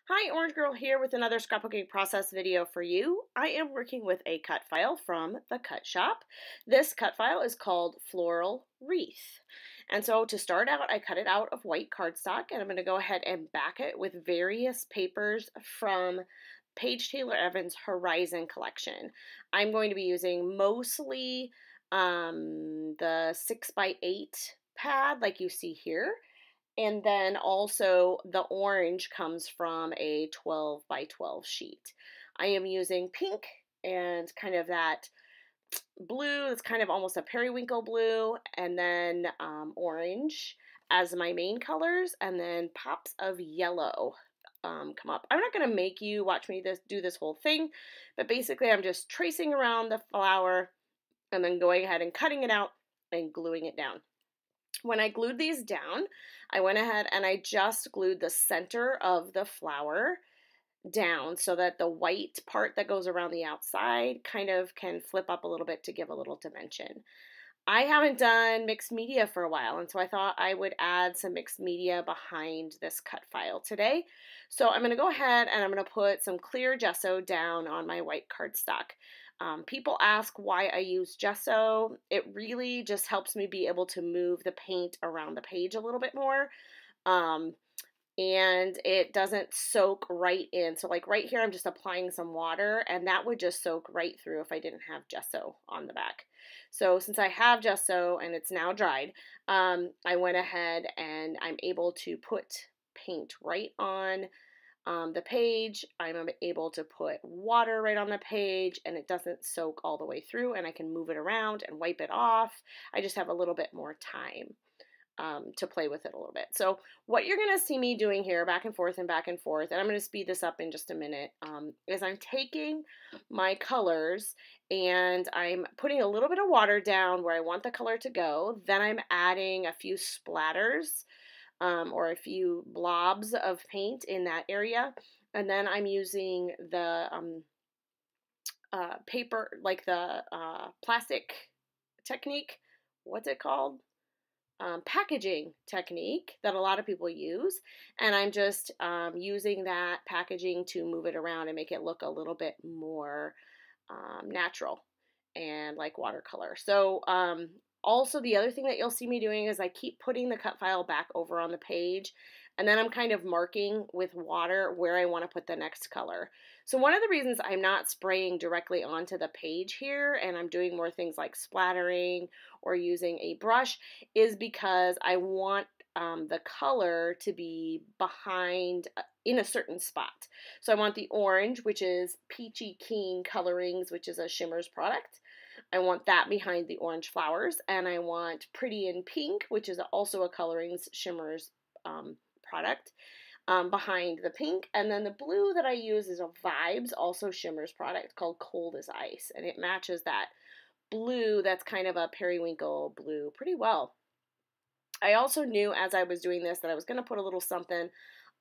Hi, Orange Girl here with another scrapbooking process video for you. I am working with a cut file from the Cut Shop. This cut file is called Floral Wreath. And so to start out, I cut it out of white cardstock, and I'm going to go ahead and back it with various papers from Paige Evans Horizon collection. I'm going to be using mostly the 6x8 pad like you see here. And then also the orange comes from a 12 by 12 sheet. I am using pink and kind of that blue, it's kind of almost a periwinkle blue, and then orange as my main colors, and then pops of yellow come up. I'm not going to make you watch me do this whole thing, but basically I'm just tracing around the flower and then going ahead and cutting it out and gluing it down. When I glued these down, I went ahead and I just glued the center of the flower down so that the white part that goes around the outside kind of can flip up a little bit to give a little dimension. I haven't done mixed media for a while, and so I thought I would add some mixed media behind this cut file today. So I'm going to go ahead and I'm going to put some clear gesso down on my white cardstock. People ask why I use gesso. It really just helps me be able to move the paint around the page a little bit more. And it doesn't soak right in. So like right here, I'm just applying some water, and that would just soak right through if I didn't have gesso on the back. So since I have gesso and it's now dried, I went ahead and I'm able to put paint right on the page. I'm able to put water right on the page, and it doesn't soak all the way through, and I can move it around and wipe it off. I just have a little bit more time to play with it a little bit. So what you're going to see me doing here, back and forth, and I'm going to speed this up in just a minute, is I'm taking my colors and I'm putting a little bit of water down where I want the color to go. Then I'm adding a few splatters or a few blobs of paint in that area. And then I'm using the paper, like the plastic technique. What's it called? Packaging technique that a lot of people use, and I'm just using that packaging to move it around and make it look a little bit more natural and like watercolor. So also the other thing that you'll see me doing is I keep putting the cut file back over on the page, and then I'm kind of marking with water where I want to put the next color. So one of the reasons I'm not spraying directly onto the page here and I'm doing more things like splattering or using a brush is because I want the color to be behind in a certain spot. So I want the orange, which is Peachy Keen Colorings, which is a Shimmers product. I want that behind the orange flowers, and I want Pretty in Pink, which is also a Colorings Shimmers product, behind the pink. And then the blue that I use is a Vibes, also Shimmers product called Cold as Ice, and it matches that blue that's kind of a periwinkle blue pretty well. I also knew as I was doing this that I was going to put a little something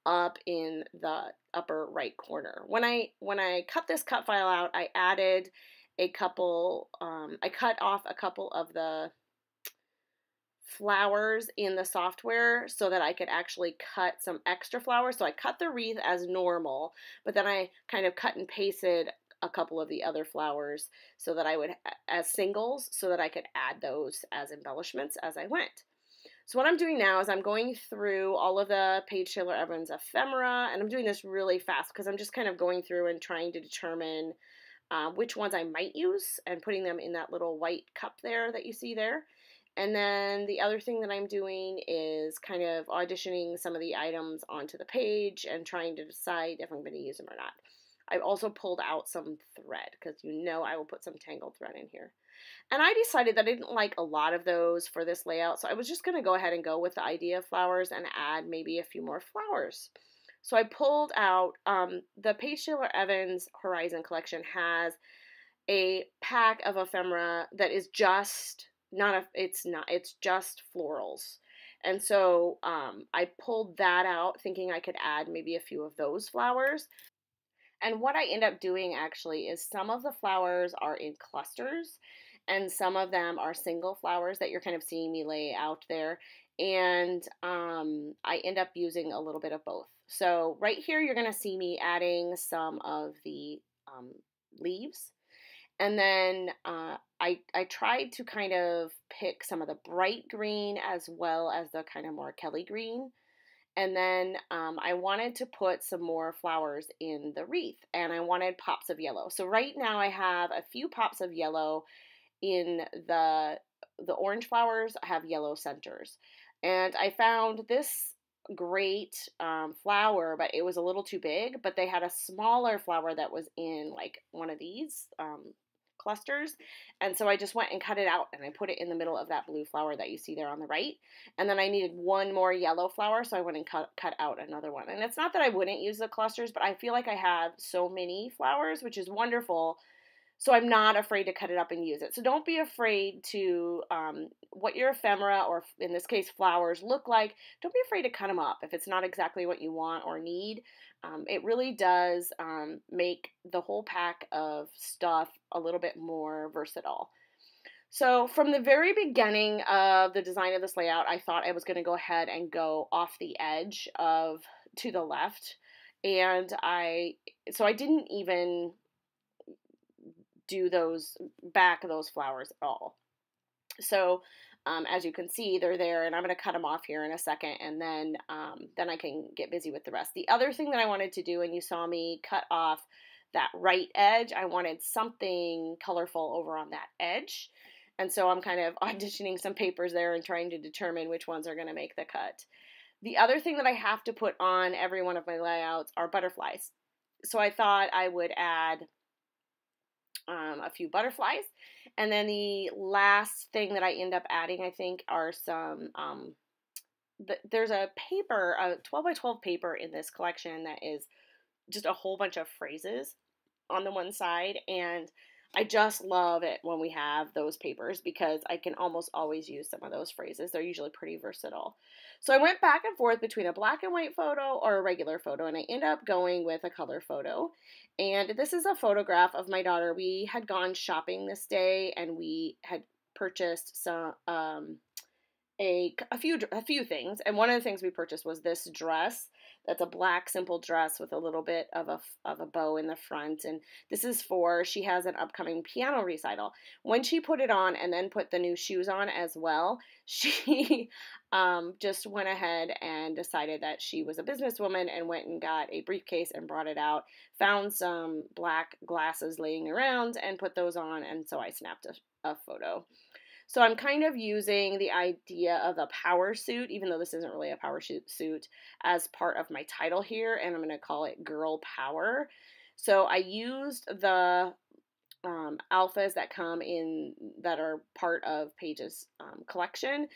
up in the upper right corner. When I cut this cut file out, I added a couple, I cut off a couple of the flowers in the software so that I could actually cut some extra flowers. So I cut the wreath as normal, but then I kind of cut and pasted a couple of the other flowers so that I would, as singles, so that I could add those as embellishments as I went. So what I'm doing now is I'm going through all of the Paige Evans ephemera, and I'm doing this really fast because I'm just kind of going through and trying to determine which ones I might use and putting them in that little white cup there that you see there. And then the other thing that I'm doing is kind of auditioning some of the items onto the page and trying to decide if I'm going to use them or not. I've also pulled out some thread because you know I will put some tangled thread in here. And I decided that I didn't like a lot of those for this layout, so I was just going to go ahead and go with the idea of flowers and add maybe a few more flowers. So I pulled out, the Paige Evans Horizon collection has a pack of ephemera that is just, it's just florals. And so I pulled that out thinking I could add maybe a few of those flowers. And what I end up doing actually is some of the flowers are in clusters and some of them are single flowers that you're kind of seeing me lay out there. And I end up using a little bit of both. So right here, you're going to see me adding some of the leaves. And then I tried to kind of pick some of the bright green as well as the kind of more Kelly green. And then I wanted to put some more flowers in the wreath, and I wanted pops of yellow. So right now I have a few pops of yellow in the orange flowers. I have yellow centers. And I found this great flower, but it was a little too big, but they had a smaller flower that was in like one of these clusters. And so I just went and cut it out and I put it in the middle of that blue flower that you see there on the right. And then I needed one more yellow flower, so I went and cut out another one. And it's not that I wouldn't use the clusters, but I feel like I have so many flowers, which is wonderful. So I'm not afraid to cut it up and use it. So don't be afraid to, what your ephemera, or in this case flowers, look like. Don't be afraid to cut them up if it's not exactly what you want or need. It really does make the whole pack of stuff a little bit more versatile. So from the very beginning of the design of this layout, I thought I was going to go ahead and go off the edge to the left. And so I didn't even do those flowers at all. So as you can see, they're there, and I'm going to cut them off here in a second, and then I can get busy with the rest. The other thing that I wanted to do, and you saw me cut off that right edge, I wanted something colorful over on that edge. And so I'm kind of auditioning some papers there and trying to determine which ones are going to make the cut. The other thing that I have to put on every one of my layouts are butterflies. So I thought I would add a few butterflies. And then the last thing that I end up adding, I think, are some, there's a paper, a 12 by 12 paper in this collection that is just a whole bunch of phrases on the one side. And I just love it when we have those papers because I can almost always use some of those phrases. They're usually pretty versatile. So I went back and forth between a black and white photo or a regular photo, and I ended up going with a color photo. And this is a photograph of my daughter. We had gone shopping this day, and we had purchased some a few things, and one of the things we purchased was this dress. That's a black simple dress with a little bit of a bow in the front, and this is she has an upcoming piano recital. When she put it on and then put the new shoes on as well, she just went ahead and decided that she was a businesswoman and went and got a briefcase and brought it out, found some black glasses laying around and put those on, and so I snapped a photo. So I'm kind of using the idea of a power suit, even though this isn't really a power suit, as part of my title here, and I'm going to call it Girl Power. So I used the alphas that come in, that are part of Paige's collection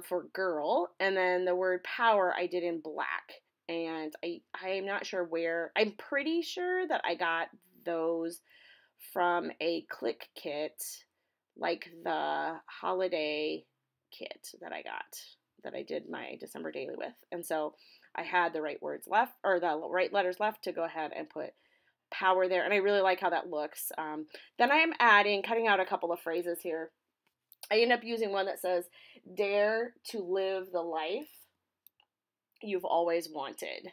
for girl, and then the word power I did in black. And I'm not sure where, I'm pretty sure that I got those from a click kit, like the holiday kit that I got, that I did my December daily with. And so I had the right words left, or the right letters left, to go ahead and put power there. And I really like how that looks. Then I am cutting out a couple of phrases here. I end up using one that says, dare to live the life you've always wanted.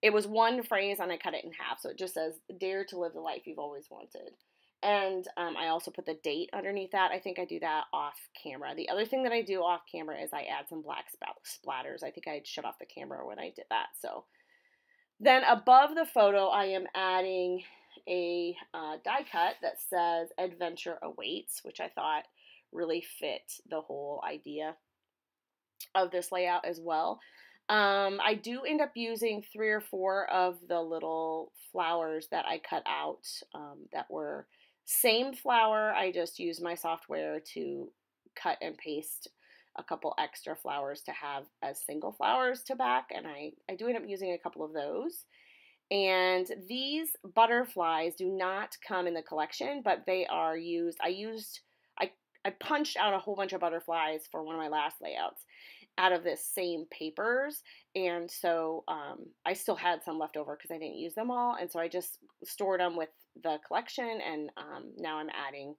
It was one phrase and I cut it in half. So it just says, dare to live the life you've always wanted. And I also put the date underneath that. I think I do that off camera. The other thing that I do off camera is I add some black splatters. I think I shut off the camera when I did that. So then above the photo, I am adding a die cut that says Adventure Awaits, which I thought really fit the whole idea of this layout as well. I do end up using 3 or 4 of the little flowers that I cut out that were same flower. I just used my software to cut and paste a couple extra flowers to have as single flowers to back, and I do end up using a couple of those. And these butterflies do not come in the collection, but they are used. I punched out a whole bunch of butterflies for one of my last layouts out of this same papers, and so I still had some left over because I didn't use them all, and so I just stored them with the collection, and now I'm adding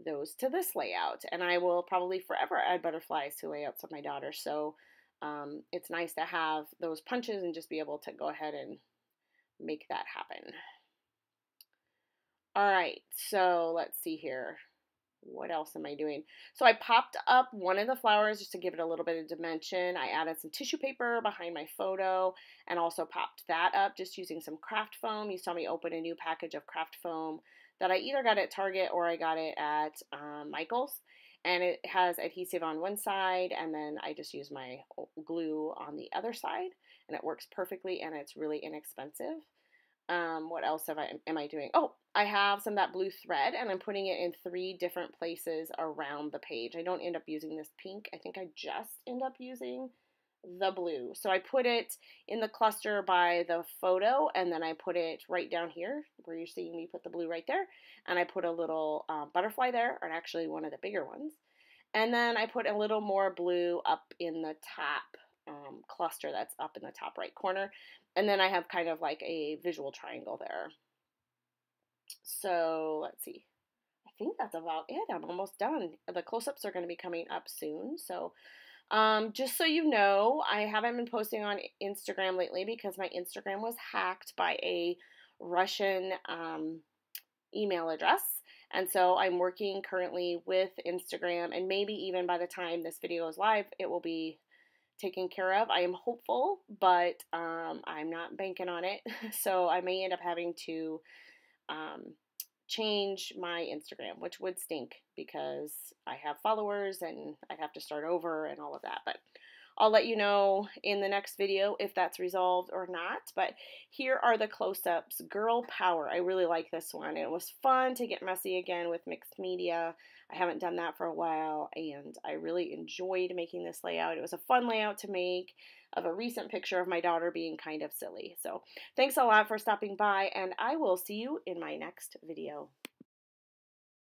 those to this layout, and I will probably forever add butterflies to layouts of my daughter. So it's nice to have those punches and just be able to go ahead and make that happen. All right, so let's see here. What else am I doing? So I popped up one of the flowers just to give it a little bit of dimension. I added some tissue paper behind my photo and also popped that up just using some craft foam. You saw me open a new package of craft foam that I either got at Target or I got it at Michael's. And it has adhesive on one side, and then I just use my glue on the other side, and it works perfectly, and it's really inexpensive. What else am I doing? Oh, I have some of that blue thread, and I'm putting it in 3 different places around the page. I don't end up using this pink. I think I just end up using the blue. So I put it in the cluster by the photo, and then I put it right down here where you're seeing me put the blue right there. And I put a little butterfly there, or actually one of the bigger ones. And then I put a little more blue up in the top cluster that's up in the top right corner. And then I have kind of like a visual triangle there. So let's see. I think that's about it. I'm almost done. The close-ups are going to be coming up soon. So just so you know, I haven't been posting on Instagram lately because my Instagram was hacked by a Russian email address. And so I'm working currently with Instagram, and maybe even by the time this video is live, it will be taken care of. I am hopeful, but I'm not banking on it. So I may end up having to change my Instagram, which would stink because I have followers and I'd have to start over and all of that. But I'll let you know in the next video if that's resolved or not. But here are the close-ups. Girl Power. I really like this one. It was fun to get messy again with mixed media. I haven't done that for a while, and I really enjoyed making this layout. It was a fun layout to make of a recent picture of my daughter being kind of silly. So thanks a lot for stopping by, and I will see you in my next video.